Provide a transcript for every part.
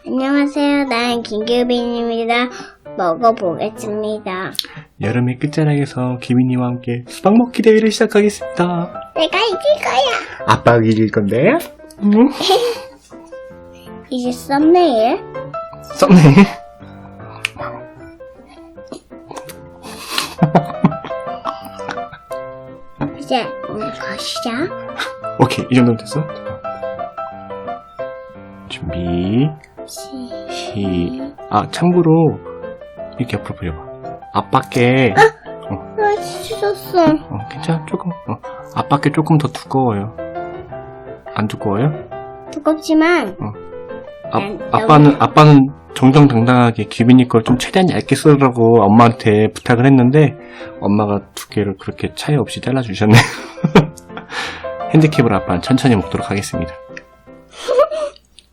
안녕하세요. 나는 김규빈입니다. 먹어보겠습니다. 여름의 끝자락에서 기빈이와 함께 수박 먹기 대회를 시작하겠습니다. 내가 이길 거야. 아빠가 이길 건데? 이제 썸네일. 썸네. 이제 가시자. 오케이, 이 정도면 됐어? 준비. 참고로 이렇게 앞으로 보여봐. 앞밖에 찢었어. 괜찮아, 조금. 앞밖에 조금 더 두꺼워요. 안 두꺼워요? 두껍지만 아빠는 정정당당하게 기빈이 걸 좀 최대한 얇게 쓰라고 엄마한테 부탁을 했는데 엄마가 두께를 그렇게 차이 없이 잘라주셨네. 핸디캡으로 아빠는 천천히 먹도록 하겠습니다.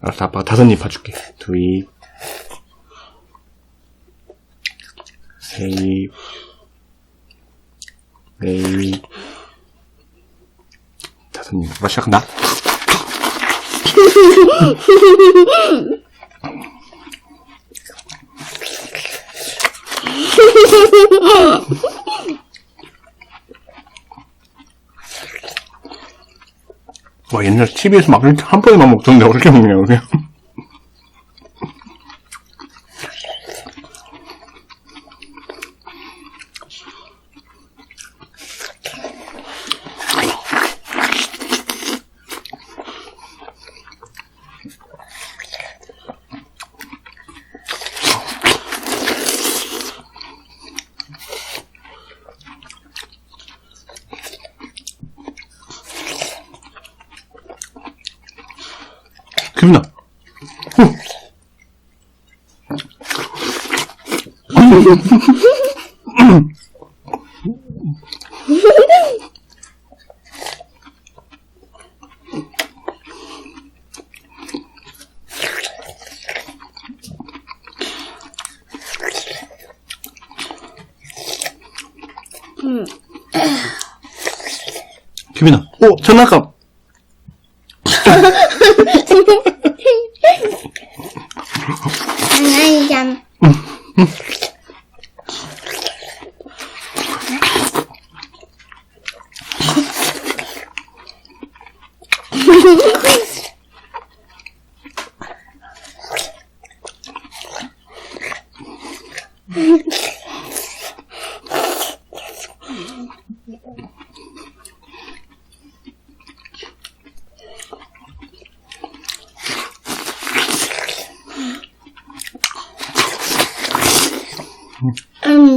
알았어, 아빠가 5입 봐줄게. 2입, 3입, 4입, 5입. 아빠 시작한다. 와, 옛날 TV에서 막 이렇게 한 번에만 먹던데 어떻게 먹냐, 그냥. 기빈아. 기빈아. 장난감. 장난이잖아.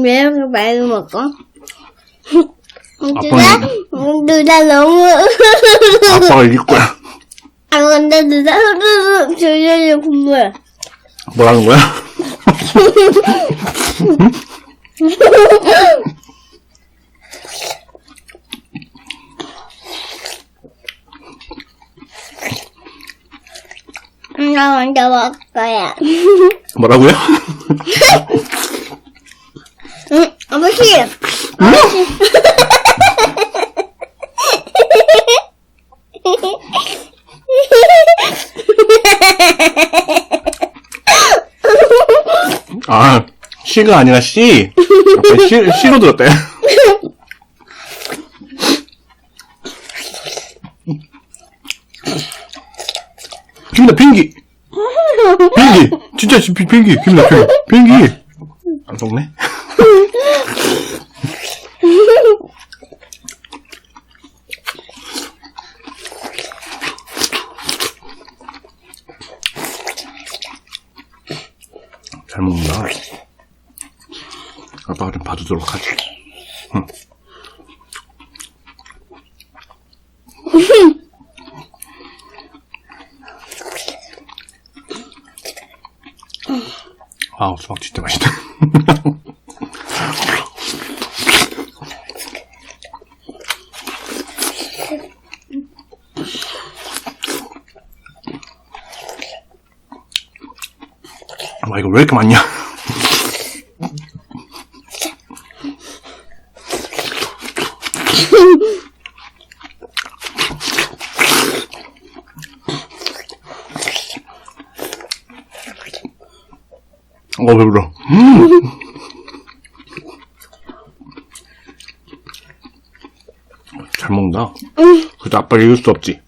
왜 이렇게 많이 먹어? 누나 너무 아빠가 이길 거야. 근데 누나 흐르륵 졸려요 국물. 뭐라는 거야? 나 먼저 먹을 거야. 뭐라고요? 아버지. C가 아니라 C. C로 들었대. 기빈아, 비행기. 진짜 비행기. 기빈아, 비행기. 안 속네? 잘 먹는다. 아빠가 좀 봐주도록 하지. 수박 진짜 맛있다. 이거 왜 이렇게 많냐? 배불러. 잘 먹는다. 그래도 아빠를 이길 수 없지.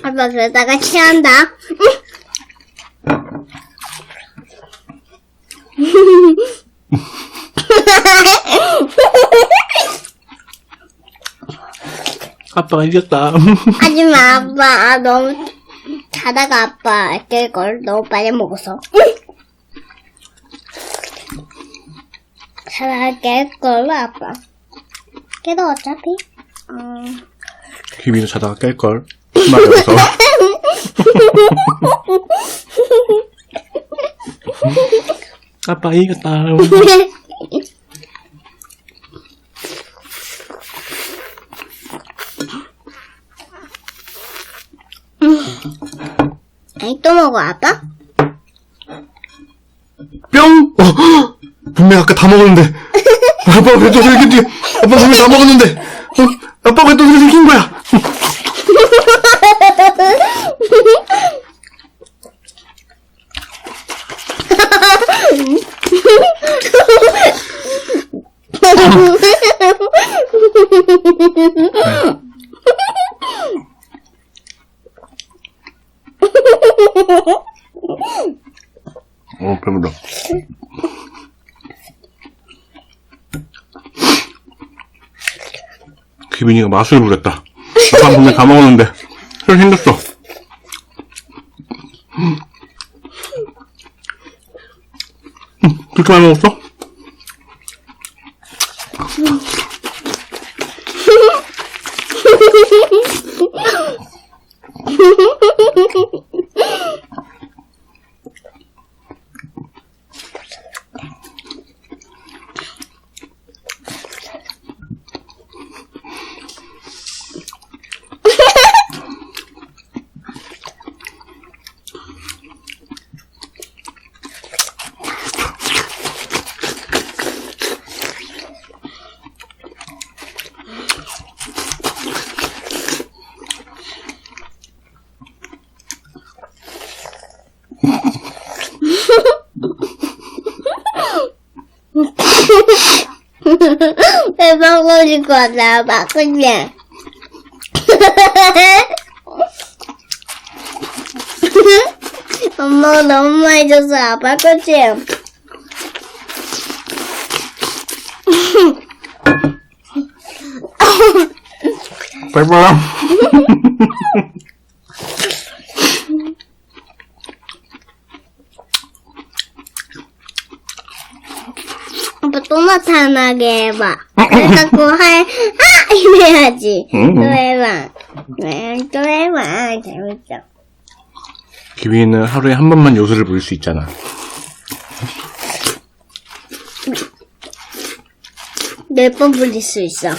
아빠 그러다가 취한다. 아빠가 이겼다. 하지마 아빠 너무 자다가 아빠 깰걸 너무 빨리 먹어서. 자다가 깰걸 아빠. 깨도 어차피. 귀비도 자다가 깰걸. 말이어서. 아빠 이겼다. 아니 또 먹어 아빠? 뿅! 분명 아까 다 먹었는데. 아빠가 왜 또 저렇게 아빠 분명 다 먹었는데. 아빠가 왜 또 저렇게 생긴 거야? 배불러. 귀빈이가 맛을 부렸다. 아빠 분명 다 먹었는데 술 생겼어. 그렇게 많이 먹었어? 배 먹어줄 거다 아빠 그냥. 엄마가 너무 많이 줬어 아빠 그치? 배불러. 아빠 또 나타나게 해봐. 그래갖고 이래야지. 또 해봐. 또 해봐. 재밌어. 귀빈이는 하루에 한 번만 요술을 부릴 수 있잖아. 몇 번 부릴 수 있어.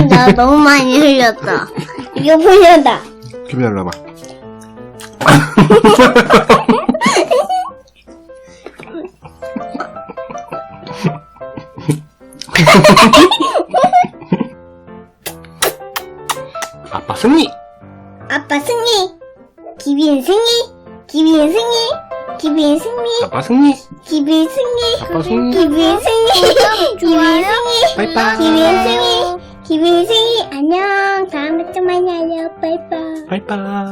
나 너무 많이 흘렸다. 이거 흘렸다. 귀빈이 일로 와봐. 아빠 승리! 아빠 승리! 기빈 승리! 기빈 승리! 기빈 승리! 아빠 승리! 기빈 승리! 아빠 승리! 기빈 승리! 기빈 승리! 빠이빠이! 기빈 승리! 기빈 승리! 안녕! 다음에 또 만나요. 빠이빠이. 빠이빠이!